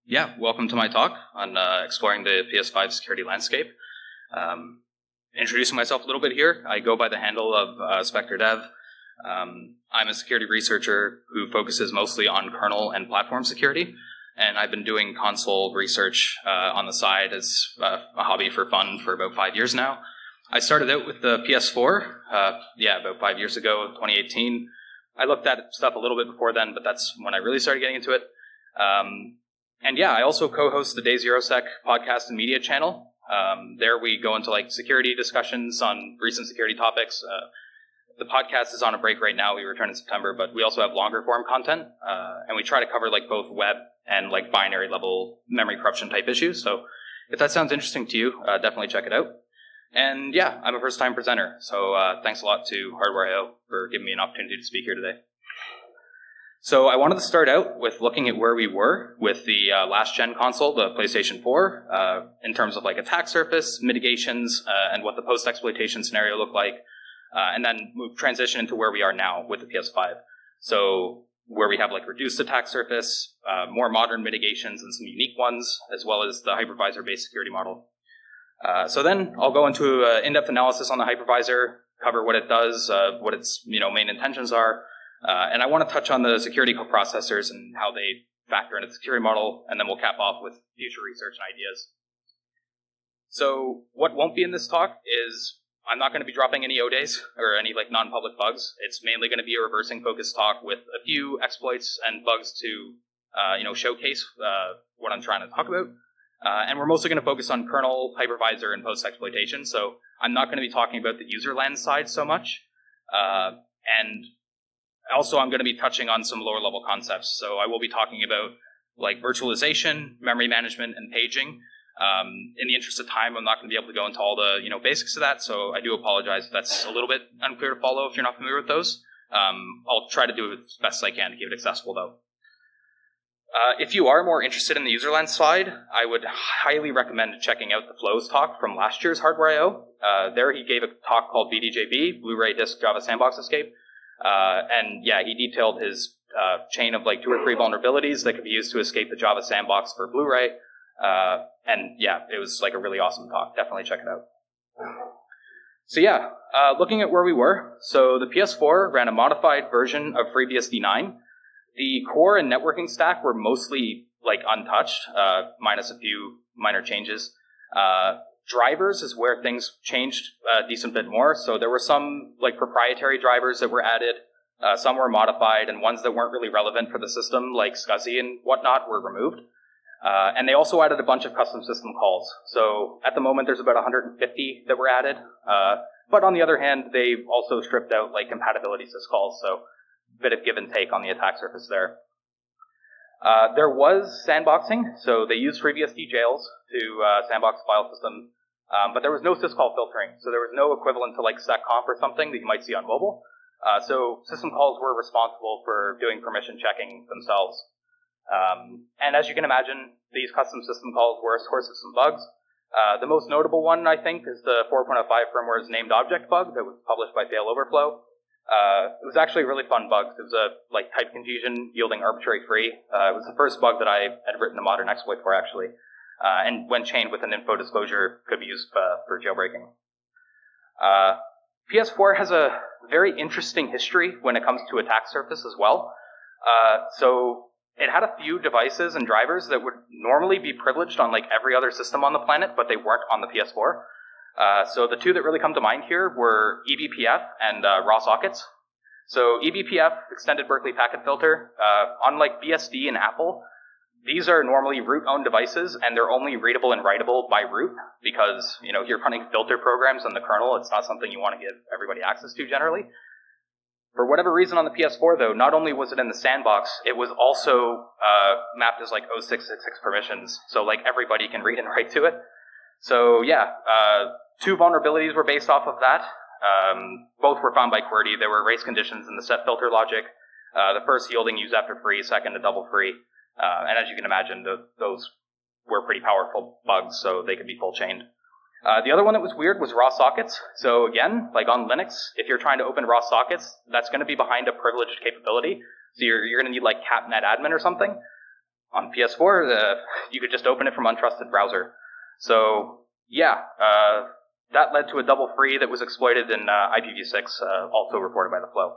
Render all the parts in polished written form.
Yeah, welcome to my talk on exploring the PS5 security landscape. Introducing myself a little bit here, I go by the handle of Specter Dev. I'm a security researcher who focuses mostly on kernel and platform security, and I've been doing console research on the side as a hobby for fun for about 5 years now. I started out with the PS4, about 5 years ago, 2018. I looked at stuff a little bit before then, but that's when I really started getting into it. I also co-host the Day Zero Sec podcast and media channel. There we go into security discussions on recent security topics. The podcast is on a break right now. We return in September, but we also have longer form content, and we try to cover both web and binary level memory corruption type issues. So if that sounds interesting to you, definitely check it out. And yeah, I'm a first time presenter, so thanks a lot to hardwear.io for giving me an opportunity to speak here today. So I wanted to start out with looking at where we were with the last gen console, the PlayStation 4, in terms of attack surface, mitigations, and what the post-exploitation scenario looked like, and then transition into where we are now with the PS5. So where we have reduced attack surface, more modern mitigations and some unique ones, as well as the hypervisor-based security model. So then I'll go into in-depth analysis on the hypervisor, cover what it does, what its main intentions are, and I want to touch on the security coprocessors and how they factor into the security model, and then we'll cap off with future research and ideas. So what won't be in this talk is I'm not going to be dropping any O-days or any non-public bugs. It's mainly going to be a reversing focused talk with a few exploits and bugs to showcase what I'm trying to talk about. And we're mostly going to focus on kernel, hypervisor, and post-exploitation. So I'm not going to be talking about the user lens side so much. And also I'm going to be touching on some lower level concepts. So I will be talking about virtualization, memory management, and paging. In the interest of time, I'm not going to be able to go into all the basics of that. So I do apologize if that's a little bit unclear to follow if you're not familiar with those. I'll try to do it as best as I can to keep it accessible though. If you are more interested in the user lens side, I would highly recommend checking out the Flows talk from last year's hardwear.io. There he gave a talk called BDJB, Blu-ray Disc Java Sandbox Escape. He detailed his chain of 2 or 3 vulnerabilities that could be used to escape the Java Sandbox for Blu-ray. It was a really awesome talk. Definitely check it out. So looking at where we were. So the PS4 ran a modified version of FreeBSD 9. The core and networking stack were mostly untouched, minus a few minor changes. Drivers is where things changed a decent bit more. So there were some proprietary drivers that were added. Some were modified, and ones that weren't really relevant for the system, like SCSI and whatnot, were removed. And they also added a bunch of custom system calls. So at the moment, there's about 150 that were added. But on the other hand, they also stripped out compatibility syscalls. So a bit of give and take on the attack surface there. There was sandboxing. So they used FreeBSD jails to sandbox the file system. But there was no syscall filtering. So there was no equivalent to seccomp or something that you might see on mobile. So system calls were responsible for doing permission checking themselves. And as you can imagine, these custom system calls were a source of some bugs. The most notable one, I think, is the 4.05 firmware's named object bug that was published by Failoverflow. It was actually a really fun bug. It was a type confusion yielding arbitrary free. It was the first bug that I had written a modern exploit for, actually. And when chained with an info disclosure, could be used for jailbreaking. PS4 has a very interesting history when it comes to attack surface as well. So it had a few devices and drivers that would normally be privileged on every other system on the planet, but they weren't on the PS4. So the 2 that really come to mind here were eBPF and raw sockets. So eBPF, Extended Berkeley Packet Filter, unlike BSD and Apple, these are normally root-owned devices, and they're only readable and writable by root, because you're running filter programs on the kernel. It's not something you want to give everybody access to generally. For whatever reason on the PS4, though, not only was it in the sandbox, it was also mapped as 0666 permissions, so everybody can read and write to it. So 2 vulnerabilities were based off of that. Both were found by QWERTY. There were race conditions in the set filter logic. The first yielding use after free, second a double free. And as you can imagine, those were pretty powerful bugs, so they could be full chained. The other one that was weird was raw sockets. So again, on Linux, if you're trying to open raw sockets, that's going to be behind a privileged capability. So you're going to need capnet admin or something. on PS4, you could just open it from untrusted browser. So yeah, that led to a double free that was exploited in IPv6, also reported by the Flow.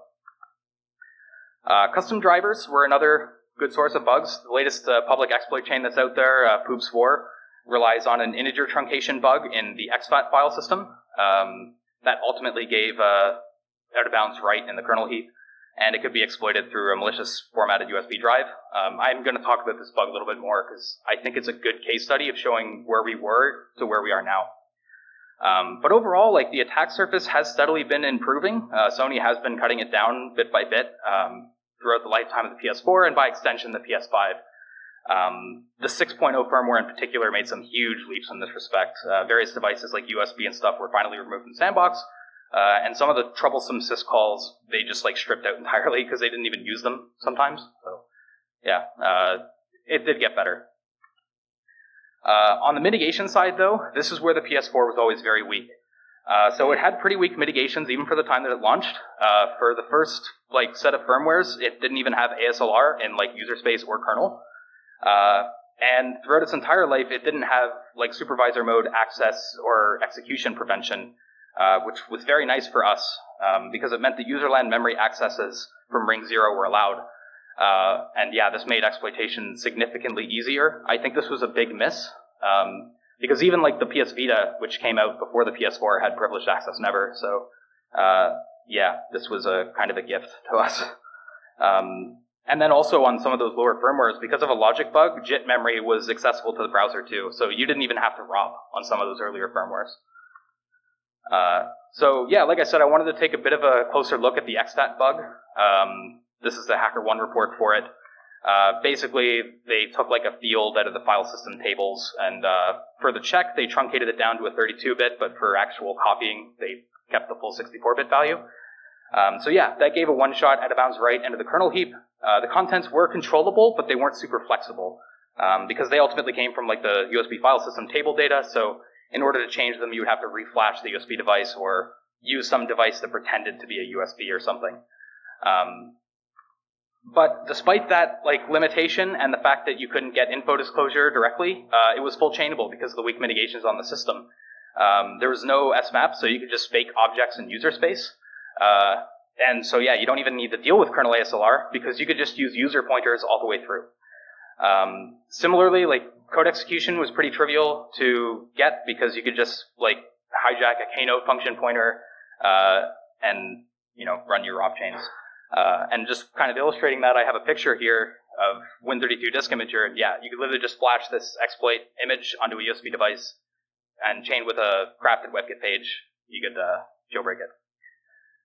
Custom drivers were another good source of bugs. The latest public exploit chain that's out there, Poops4, relies on an integer truncation bug in the exFAT file system that ultimately gave out-of-bounds write in the kernel heap, and it could be exploited through a malicious formatted USB drive. I'm going to talk about this bug a little bit more because I think it's a good case study of showing where we were to where we are now. But overall, like, the attack surface has steadily been improving. Sony has been cutting it down bit by bit throughout the lifetime of the PS4 and by extension the PS5. The 6.0 firmware in particular made some huge leaps in this respect. Various devices like USB and stuff were finally removed from Sandbox, and some of the troublesome syscalls they just like stripped out entirely because they didn't even use them sometimes. So yeah, it did get better. On the mitigation side, though, this is where the PS4 was always very weak. So it had pretty weak mitigations even for the time that it launched. For the first like set of firmwares, it didn't even have ASLR in like user space or kernel. And throughout its entire life, it didn't have like Supervisor Mode Access or Execution Prevention, which was very nice for us because it meant that userland memory accesses from ring 0 were allowed. And yeah, this made exploitation significantly easier. I think this was a big miss, because even like the PS Vita, which came out before the PS4, had privileged access never. So yeah, this was a kind of a gift to us. And then also on some of those lower firmwares, because of a logic bug, JIT memory was accessible to the browser too. So you didn't even have to ROP on some of those earlier firmwares. So yeah, like I said, I wanted to take a bit of a closer look at the exFAT bug. This is the HackerOne report for it. Basically, they took like a field out of the file system tables, and for the check, they truncated it down to a 32-bit, but for actual copying, they kept the full 64-bit value. So yeah, that gave a one-shot out-of-bounds write into the kernel heap. The contents were controllable, but they weren't super flexible, because they ultimately came from like the USB file system table data, so in order to change them, you would have to reflash the USB device or use some device that pretended to be a USB or something. But despite that like limitation and the fact that you couldn't get info disclosure directly, it was full chainable because of the weak mitigations on the system. There was no SMAP, so you could just fake objects in user space. And so yeah, you don't even need to deal with kernel ASLR because you could just use user pointers all the way through. Similarly, like code execution was pretty trivial to get because you could just like hijack a knote function pointer and run your ROP chains. And just kind of illustrating that, I have a picture here of Win32 disk imager, and yeah, you could literally just flash this exploit image onto a USB device and chain with a crafted WebKit page. You could jailbreak it.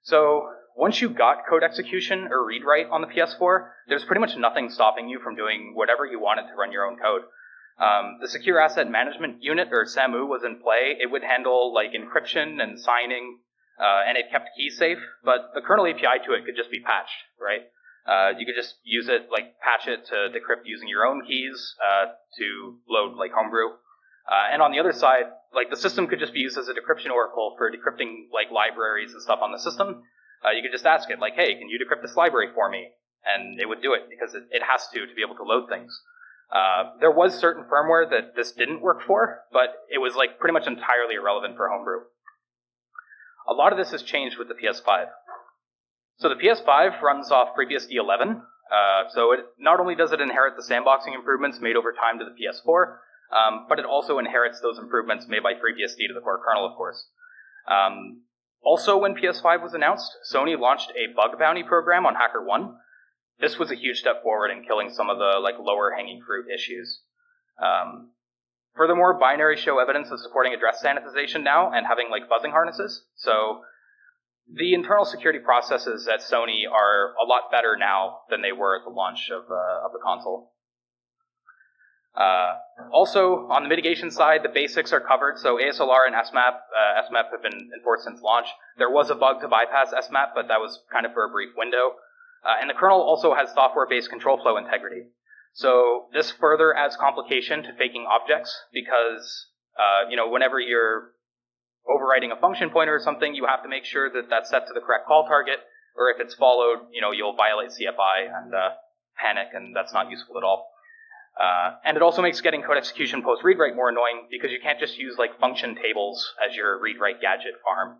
So once you got code execution or read-write on the PS4, there's pretty much nothing stopping you from doing whatever you wanted to run your own code. The Secure Asset Management Unit, or SAMU, was in play. It would handle like encryption and signing, and it kept keys safe, but the kernel API to it could just be patched, right? You could just use it, like patch it to decrypt using your own keys to load like homebrew. And on the other side, like the system could just be used as a decryption oracle for decrypting like libraries and stuff on the system. You could just ask it like, hey, can you decrypt this library for me? And it would do it because it has to be able to load things. There was certain firmware that this didn't work for, but it was like pretty much entirely irrelevant for homebrew. A lot of this has changed with the PS5. So the PS5 runs off FreeBSD 11, so it not only does it inherit the sandboxing improvements made over time to the PS4, but it also inherits those improvements made by FreeBSD to the core kernel, of course. Also, when PS5 was announced, Sony launched a bug bounty program on HackerOne. This was a huge step forward in killing some of the like lower hanging fruit issues. Furthermore, binary show evidence of supporting address sanitization now and having like fuzzing harnesses. So the internal security processes at Sony are a lot better now than they were at the launch of the console. Also, on the mitigation side, the basics are covered. So ASLR and SMAP, SMEP have been enforced since launch. There was a bug to bypass SMAP, but that was kind of for a brief window. And the kernel also has software-based control flow integrity. So this further adds complication to faking objects because, whenever you're overriding a function pointer or something, you have to make sure that that's set to the correct call target, or if it's followed, you'll violate CFI and panic, and that's not useful at all. And it also makes getting code execution post-read-write more annoying because you can't just use like function tables as your read-write gadget farm.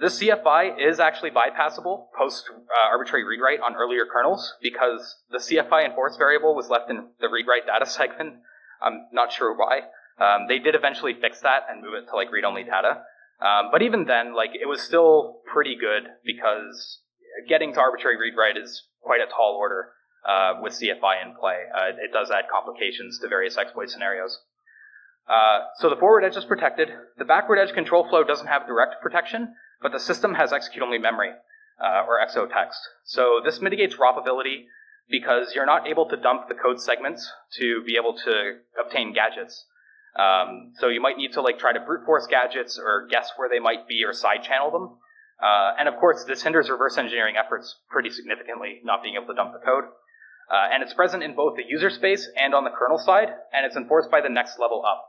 This CFI is actually bypassable post-arbitrary read-write on earlier kernels because the CFI enforce variable was left in the read-write data segment. I'm not sure why. They did eventually fix that and move it to like read-only data. But even then, like it was still pretty good because getting to arbitrary read-write is quite a tall order with CFI in play. It does add complications to various exploit scenarios. So the forward edge is protected. The backward edge control flow doesn't have direct protection, but the system has execute-only memory, or XO text. So this mitigates ropability because you're not able to dump the code segments to be able to obtain gadgets. So you might need to like try to brute force gadgets or guess where they might be or side channel them. And of course, this hinders reverse engineering efforts pretty significantly, not being able to dump the code. And it's present in both the user space and on the kernel side, and it's enforced by the next level up.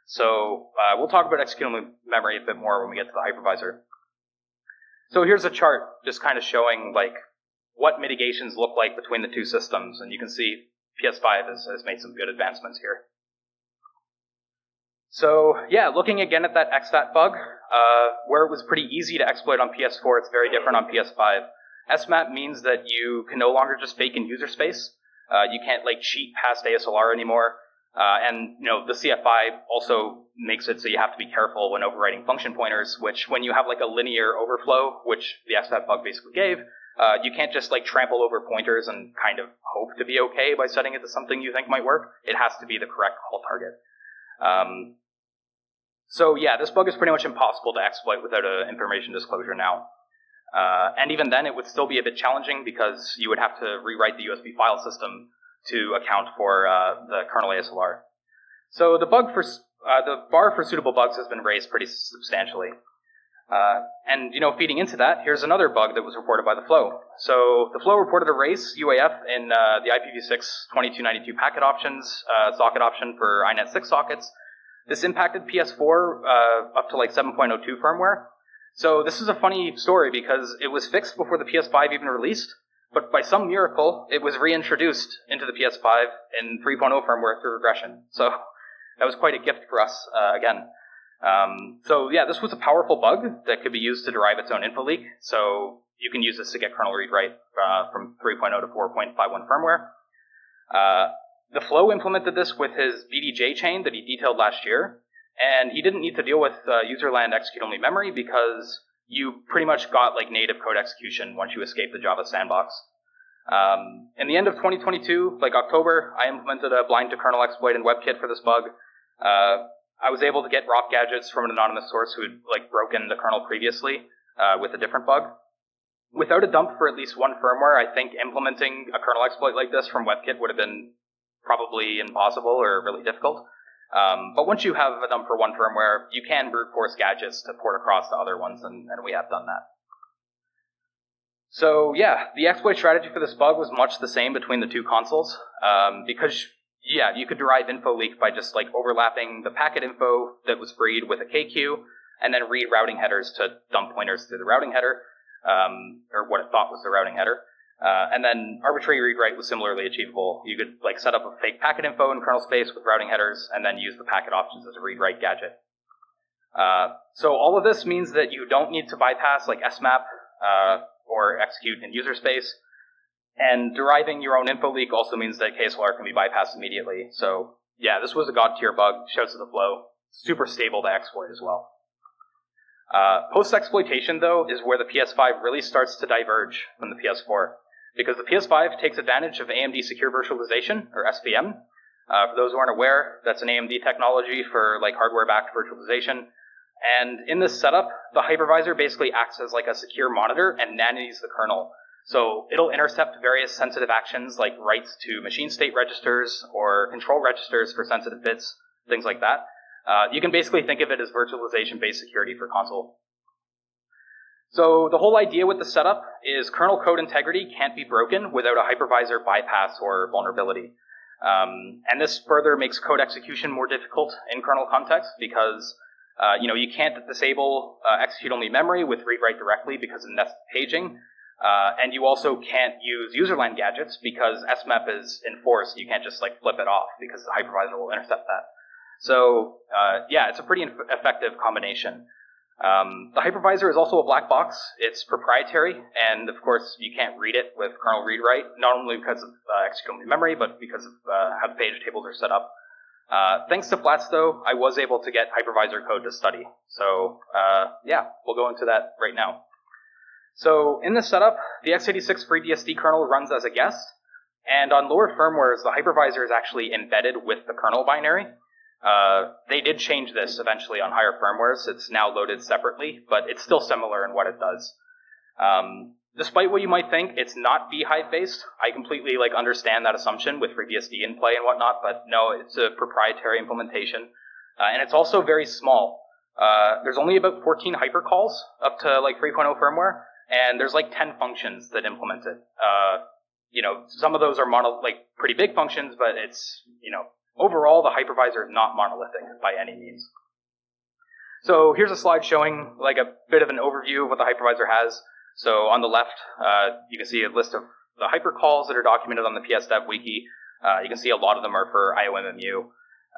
So we'll talk about executable memory a bit more when we get to the hypervisor. So here's a chart just kind of showing like what mitigations look like between the two systems, and you can see PS5 has made some good advancements here. So yeah, looking again at that exstat bug, where it was pretty easy to exploit on PS4, it's very different on PS5. SMAP means that you can no longer just fake in user space. You can't like cheat past ASLR anymore. And you know the CFI also makes it so you have to be careful when overwriting function pointers, which when you have like a linear overflow, which the SMAP bug basically gave, you can't just like trample over pointers and kind of hope to be okay by setting it to something you think might work. It has to be the correct call target. So yeah, this bug is pretty much impossible to exploit without an information disclosure now. And even then, it would still be a bit challenging because you would have to rewrite the USB file system to account for the kernel ASLR. So the bar for suitable bugs has been raised pretty substantially. And you know, feeding into that, here's another bug that was reported by the flow. So the flow reported a race UAF in the IPv6 2292 packet options socket option for INET6 sockets. This impacted PS4 up to like 7.02 firmware. So this is a funny story because it was fixed before the PS5 even released, but by some miracle, it was reintroduced into the PS5 in 3.0 firmware through regression. So that was quite a gift for us again. So yeah, this was a powerful bug that could be used to derive its own info leak. So you can use this to get kernel read-write from 3.0 to 4.51 firmware. The flow implemented this with his BDJ chain that he detailed last year, and he didn't need to deal with userland execute-only memory because you pretty much got like native code execution once you escape the Java sandbox. In the end of 2022, like October, I implemented a blind to kernel exploit in WebKit for this bug. I was able to get ROP gadgets from an anonymous source who had like broken the kernel previously with a different bug. Without a dump for at least one firmware, I think implementing a kernel exploit like this from WebKit would have been probably impossible or really difficult. But once you have a dump for one firmware, you can brute force gadgets to port across to other ones, and we have done that. So yeah, the exploit strategy for this bug was much the same between the two consoles, because yeah, you could derive info leak by just like overlapping the packet info that was freed with a KQ, and then read routing headers to dump pointers through the routing header, or what it thought was the routing header. And then arbitrary read-write was similarly achievable. You could like set up a fake packet info in kernel space with routing headers, and then use the packet options as a read-write gadget. So all of this means that you don't need to bypass like SMAP or execute in user space. And deriving your own info leak also means that KSLR can be bypassed immediately. So yeah, this was a god-tier bug, shouts to the flow. Super stable to exploit as well. Post-exploitation, though, is where the PS5 really starts to diverge from the PS4. Because the PS5 takes advantage of AMD Secure Virtualization, or SVM. For those who aren't aware, that's an AMD technology for like hardware-backed virtualization. And in this setup, the hypervisor basically acts as like a secure monitor and nannies the kernel. So it'll intercept various sensitive actions like writes to machine state registers or control registers for sensitive bits, things like that. You can basically think of it as virtualization-based security for console. So the whole idea with the setup is kernel code integrity can't be broken without a hypervisor bypass or vulnerability. And this further makes code execution more difficult in kernel context because you can't disable execute-only memory with read-write directly because of nested paging. And you also can't use userland gadgets because SMEP is enforced. You can't just like flip it off because the hypervisor will intercept that. So yeah, it's a pretty effective combination. The hypervisor is also a black box. It's proprietary, and of course you can't read it with kernel read-write, not only because of executable memory, but because of how the page tables are set up. Thanks to Flats, though, I was able to get hypervisor code to study. So yeah, we'll go into that right now. So in this setup, the x86 FreeBSD kernel runs as a guest, and on lower firmwares, the hypervisor is actually embedded with the kernel binary. They did change this eventually on higher firmwares. It's now loaded separately, but it's still similar in what it does. Despite what you might think, it's not bhyve based. I completely understand that assumption with FreeBSD in play and whatnot, but no, it's a proprietary implementation, and it's also very small. There's only about 14 hypercalls up to 3.0 firmware, and there's 10 functions that implement it. Some of those are pretty big functions, but it's overall, the hypervisor is not monolithic by any means. So here's a slide showing a bit of an overview of what the hypervisor has. So on the left, you can see a list of the hypercalls that are documented on the PSDev wiki. You can see a lot of them are for IOMMU.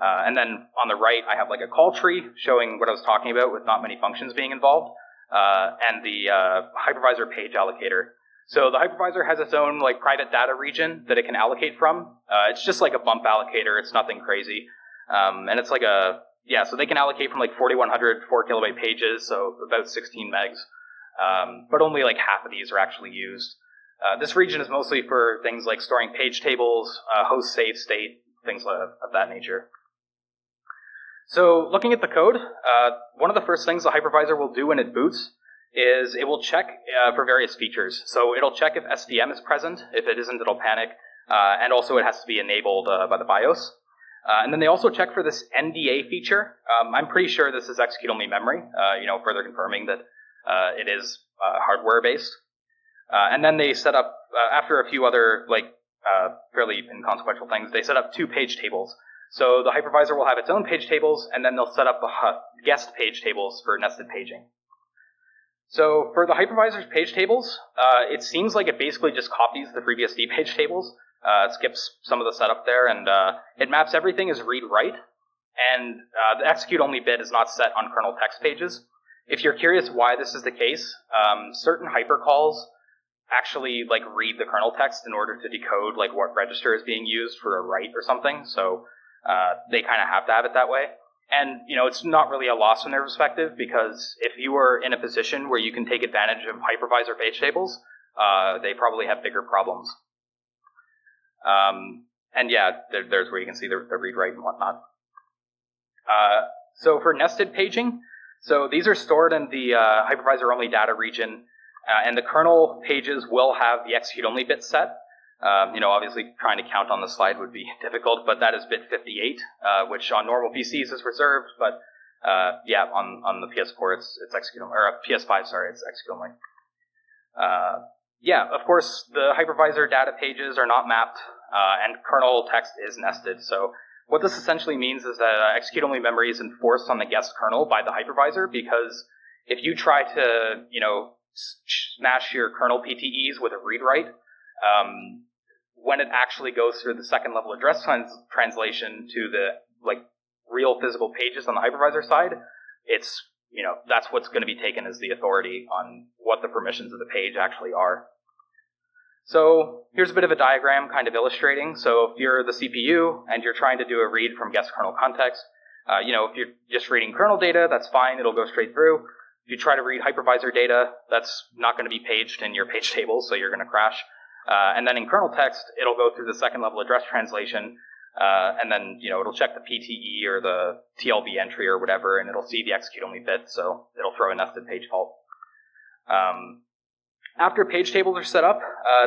And then on the right, I have a call tree showing what I was talking about with not many functions being involved, and the hypervisor page allocator. So the hypervisor has its own private data region that it can allocate from. It's just like a bump allocator. It's nothing crazy. And it's so they can allocate from 4,100 4 kilobyte pages, so about 16 megs. But only half of these are actually used. This region is mostly for things like storing page tables, host save state, things of that nature. So looking at the code, one of the first things the hypervisor will do when it boots is it will check for various features. So it'll check if SVM is present. If it isn't, it'll panic. And also it has to be enabled by the BIOS. And then they also check for this NDA feature. I'm pretty sure this is execute-only memory, further confirming that it is hardware-based. And then they set up, after a few other fairly inconsequential things, they set up 2 page tables. So the hypervisor will have its own page tables, and then they'll set up guest page tables for nested paging. So for the hypervisor's page tables, it seems like it basically just copies the FreeBSD page tables. It skips some of the setup there, and it maps everything as read-write. And the execute-only bit is not set on kernel text pages. If you're curious why this is the case, certain hypercalls actually read the kernel text in order to decode what register is being used for a write or something. So they kind of have to have it that way. And, it's not really a loss from their perspective, because if you are in a position where you can take advantage of hypervisor page tables, they probably have bigger problems. And yeah, there's where you can see the read-write and whatnot. So for nested paging, so these are stored in the hypervisor-only data region, and the kernel pages will have the execute-only bit set. Obviously trying to count on the slide would be difficult, but that is bit 58, which on normal PCs is reserved, but yeah, on the PS4 it's execute-only, or PS5, sorry, it's execute-only. Yeah, of course, the hypervisor data pages are not mapped, and kernel text is nested. So what this essentially means is that execute-only memory is enforced on the guest kernel by the hypervisor, because if you try to, smash your kernel PTEs with a read-write, when it actually goes through the second level address translation to the real physical pages on the hypervisor side, it's that's what's going to be taken as the authority on what the permissions of the page actually are. So here's a bit of a diagram kind of illustrating. So if you're the CPU and you're trying to do a read from guest kernel context, if you're just reading kernel data, that's fine, it'll go straight through. If you try to read hypervisor data, that's not going to be paged in your page table, so you're going to crash. And then in kernel text, it'll go through the second level address translation, and then, it'll check the PTE or the TLB entry or whatever, and it'll see the execute-only bit, so it'll throw a nested page fault. After page tables are set up,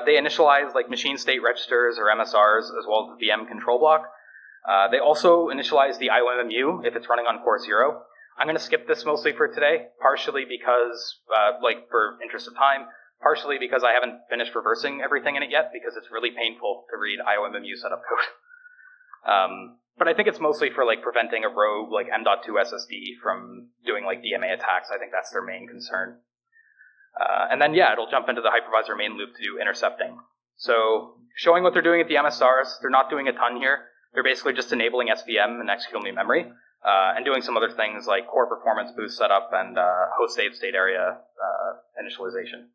they initialize machine state registers or MSRs, as well as the VM control block. They also initialize the IOMMU if it's running on core 0. I'm going to skip this mostly for today, partially because, for interest of time, partially because I haven't finished reversing everything in it yet, because it's really painful to read IOMMU setup code. But I think it's mostly for preventing a rogue M.2 SSD from doing DMA attacks. I think that's their main concern. And then, yeah, it'll jump into the hypervisor main loop to do intercepting. So showing what they're doing at the MSRs, they're not doing a ton here. They're basically just enabling SVM and executable memory, and doing some other things like core performance boost setup and host save state area initialization.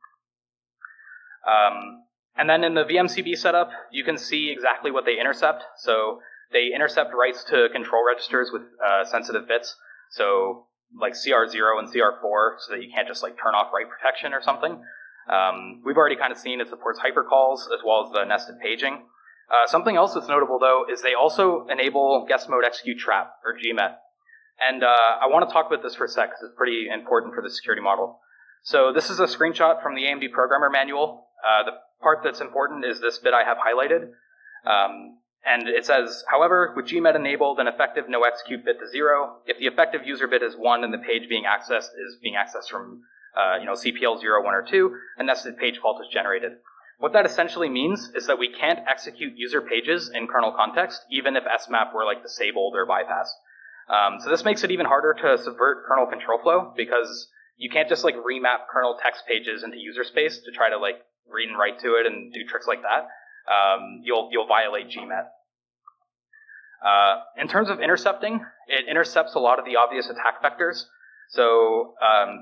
And then in the VMCB setup, you can see exactly what they intercept. So they intercept writes to control registers with sensitive bits. So like CR0 and CR4, so that you can't just like turn off write protection or something. We've already kind of seen it supports hypercalls as well as the nested paging. Something else that's notable though is they also enable guest mode execute trap, or GMET. And I want to talk about this for a sec because it's pretty important for the security model. So this is a screenshot from the AMD programmer manual. The part that's important is this bit I have highlighted. And it says, however, with GMET enabled, an effective no execute bit to 0. If the effective user bit is 1 and the page being accessed is being accessed from CPL 0, 1, or 2, a nested page fault is generated. What that essentially means is that we can't execute user pages in kernel context, even if SMAP were like disabled or bypassed. So this makes it even harder to subvert kernel control flow, because you can't just like remap kernel text pages into user space to try to like read and write to it and do tricks like that. You'll violate GMET. In terms of intercepting, it intercepts a lot of the obvious attack vectors. So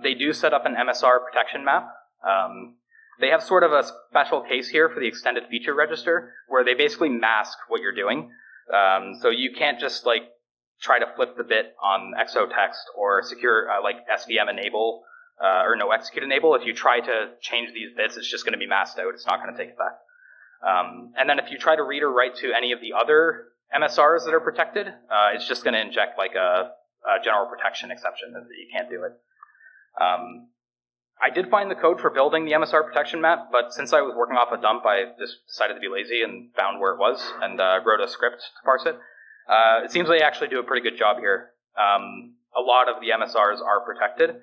they do set up an MSR protection map. They have sort of a special case here for the extended feature register, where they basically mask what you're doing. So you can't just like try to flip the bit on exotext or secure like SVM enable or no execute enable. If you try to change these bits, it's just going to be masked out. It's not going to take effect. And then if you try to read or write to any of the other MSRs that are protected, it's just going to inject like a general protection exception that you can't do it. I did find the code for building the MSR protection map, but since I was working off a dump, I just decided to be lazy and found where it was and wrote a script to parse it. It seems they actually do a pretty good job here. A lot of the MSRs are protected,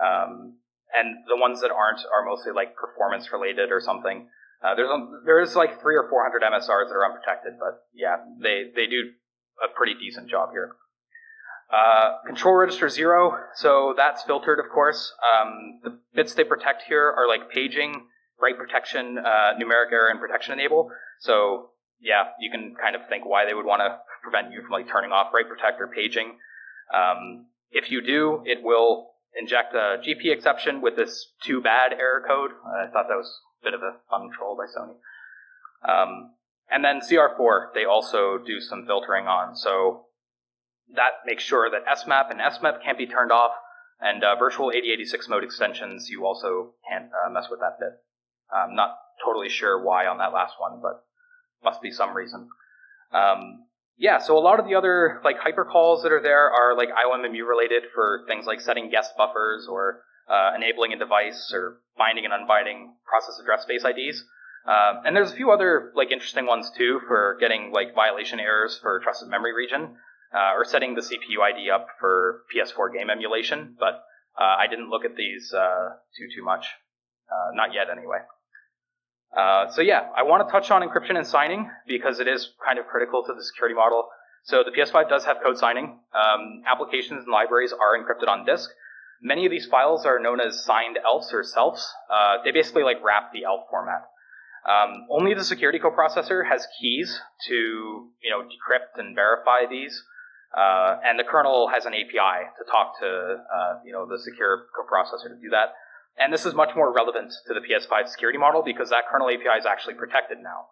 and the ones that aren't are mostly like performance related or something. There's like 300 or 400 MSRs that are unprotected, but yeah, they do a pretty decent job here. Control register 0, so that's filtered, of course. The bits they protect here are like paging, write protection, numeric error, and protection enable. So yeah, you can kind of think why they would want to prevent you from like turning off write protect or paging. If you do, it will inject a GP exception with this too bad error code. I thought that was a bit of a fun troll by Sony. And then CR4, they also do some filtering on. So that makes sure that SMAP and SMEP can't be turned off, and virtual 8086 mode extensions, you also can't mess with that bit. I'm not totally sure why on that last one, but must be some reason. Yeah, so a lot of the other like hypercalls that are there are like IOMMU related for things like setting guest buffers or enabling a device or binding and unbinding process address space IDs. And there's a few other like interesting ones too for getting like violation errors for trusted memory region. Or setting the CPU ID up for PS4 game emulation, but I didn't look at these too much. Not yet, anyway. So yeah, I want to touch on encryption and signing, because it is kind of critical to the security model. So the PS5 does have code signing. Applications and libraries are encrypted on disk. Many of these files are known as signed ELFs or selfs. They basically like wrap the ELF format. Only the security coprocessor has keys to decrypt and verify these. And the kernel has an API to talk to, the secure coprocessor to do that. And this is much more relevant to the PS5 security model because that kernel API is actually protected now.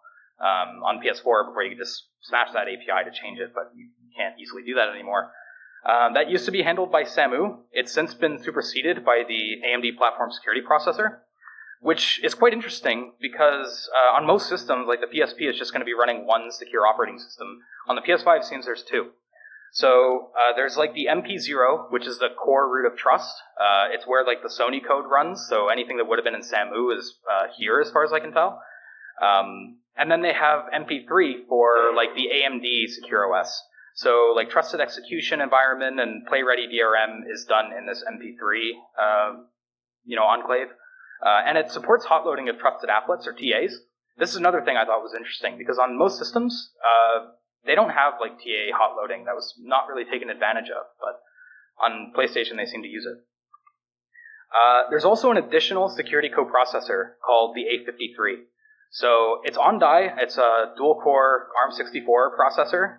On PS4, before you could just smash that API to change it, but you can't easily do that anymore. That used to be handled by SAMU. It's since been superseded by the AMD Platform Security Processor, which is quite interesting because on most systems, like the PSP is just going to be running one secure operating system. On the PS5, it seems there's two. So there's like the MP0, which is the core root of trust. It's where like the Sony code runs, so anything that would have been in SAMU is here as far as I can tell. And then they have MP3 for like the AMD Secure OS. So like trusted execution environment and play-ready DRM is done in this MP3 enclave. And it supports hot loading of trusted applets or TAs. This is another thing I thought was interesting because on most systems, they don't have like TA hot loading. That was not really taken advantage of, but on PlayStation they seem to use it. There's also an additional security coprocessor called the A53. So it's on die. It's a dual-core ARM64 processor.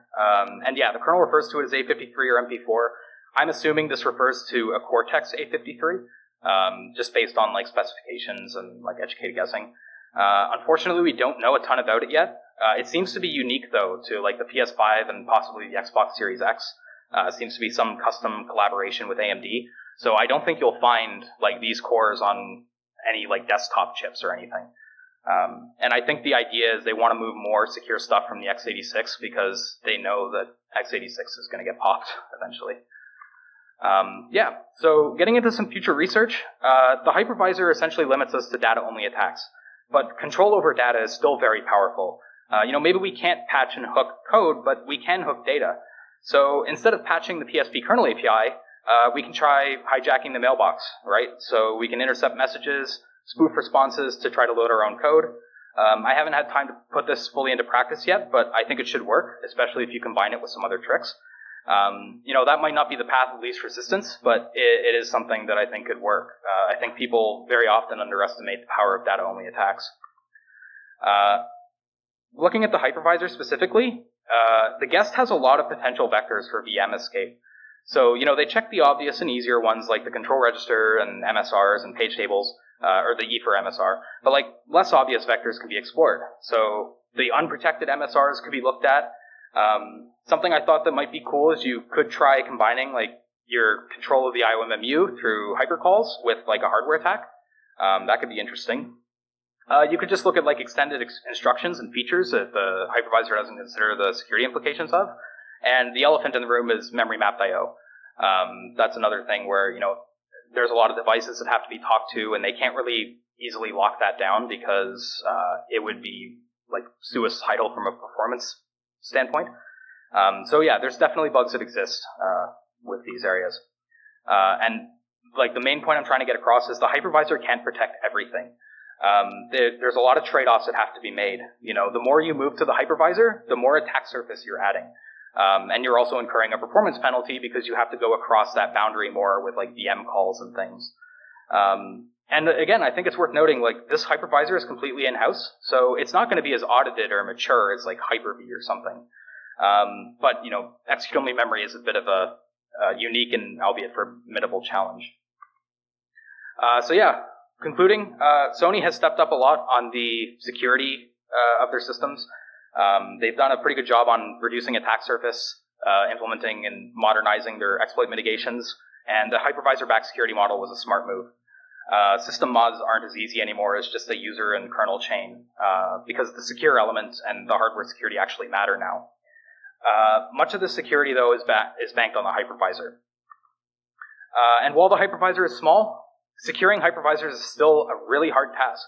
And yeah, the kernel refers to it as A53 or MP4. I'm assuming this refers to a Cortex A53, just based on like specifications and like educated guessing. Unfortunately, we don't know a ton about it yet. It seems to be unique though to like the PS5 and possibly the Xbox Series X. It seems to be some custom collaboration with AMD. So I don't think you'll find like these cores on any like desktop chips or anything. And I think the idea is they want to move more secure stuff from the x86 because they know that x86 is going to get popped eventually. Yeah, so getting into some future research, the hypervisor essentially limits us to data-only attacks, but control over data is still very powerful. Maybe we can't patch and hook code, but we can hook data. So instead of patching the PSP kernel API, we can try hijacking the mailbox, right? So we can intercept messages, spoof responses to try to load our own code. I haven't had time to put this fully into practice yet, but I think it should work, especially if you combine it with some other tricks. That might not be the path of least resistance, but it is something that I think could work. I think people very often underestimate the power of data-only attacks. Looking at the hypervisor specifically, the guest has a lot of potential vectors for VM escape. So, they check the obvious and easier ones like the control register and MSRs and page tables, or the E for MSR, but like less obvious vectors can be explored. So the unprotected MSRs could be looked at. Something I thought that might be cool is you could try combining like your control of the IOMMU through hypercalls with like a hardware attack. That could be interesting. You could just look at like extended instructions and features that the hypervisor doesn't consider the security implications of. And the elephant in the room is memory mapped.io. That's another thing where, there's a lot of devices that have to be talked to, and they can't really easily lock that down because it would be like suicidal from a performance standpoint. So yeah, there's definitely bugs that exist with these areas. And like the main point I'm trying to get across is the hypervisor can't protect everything. There's a lot of trade-offs that have to be made. The more you move to the hypervisor, the more attack surface you're adding. And you're also incurring a performance penalty because you have to go across that boundary more with like VM calls and things. And again, I think it's worth noting like this hypervisor is completely in-house, so it's not going to be as audited or mature as like Hyper-V or something. But execute-only memory is a bit of a unique and albeit formidable challenge. So yeah, concluding, Sony has stepped up a lot on the security of their systems. They've done a pretty good job on reducing attack surface, implementing and modernizing their exploit mitigations, and the hypervisor-backed security model was a smart move. System mods aren't as easy anymore as just a user and kernel chain, because the secure element and the hardware security actually matter now. Much of the security, though, is banked on the hypervisor. And while the hypervisor is small, securing hypervisors is still a really hard task.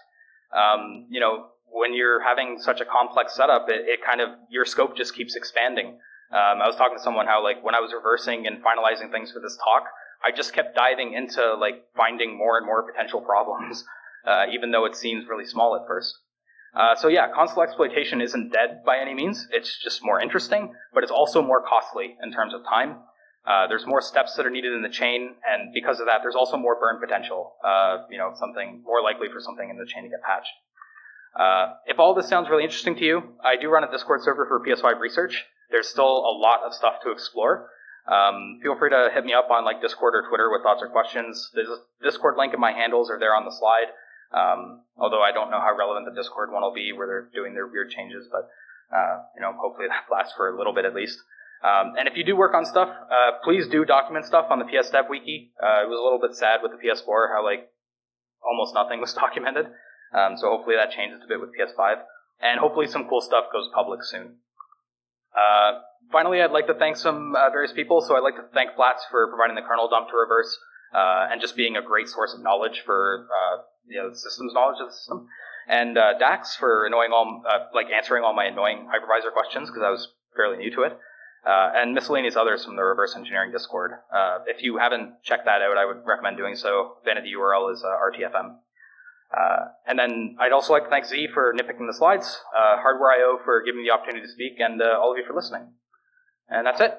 When you're having such a complex setup, it kind of, your scope just keeps expanding. I was talking to someone how, like, when I was reversing and finalizing things for this talk, I just kept diving into, like, finding more and more potential problems, even though it seems really small at first. So yeah, console exploitation isn't dead by any means. It's just more interesting, but it's also more costly in terms of time. There's more steps that are needed in the chain, and because of that, there's also more burn potential. Something more likely for something in the chain to get patched. If all this sounds really interesting to you, I do run a Discord server for PS5 research. There's still a lot of stuff to explore. Feel free to hit me up on like Discord or Twitter with thoughts or questions. There's a Discord link in my handles are there on the slide. Although I don't know how relevant the Discord one will be where they're doing their weird changes, but hopefully that lasts for a little bit at least. And if you do work on stuff, please do document stuff on the PS Dev Wiki. It was a little bit sad with the PS4 how like almost nothing was documented. So hopefully that changes a bit with PS5. And hopefully some cool stuff goes public soon. Finally, I'd like to thank some various people. So I'd like to thank Flats for providing the kernel dump to reverse, and just being a great source of knowledge for the system's knowledge of the system. And Dax for answering all my annoying hypervisor questions because I was fairly new to it. And miscellaneous others from the reverse engineering Discord. If you haven't checked that out, I would recommend doing so. Vanity URL is RTFM. And then I'd also like to thank Z for nitpicking the slides, hardwear.io for giving me the opportunity to speak, and all of you for listening. And that's it.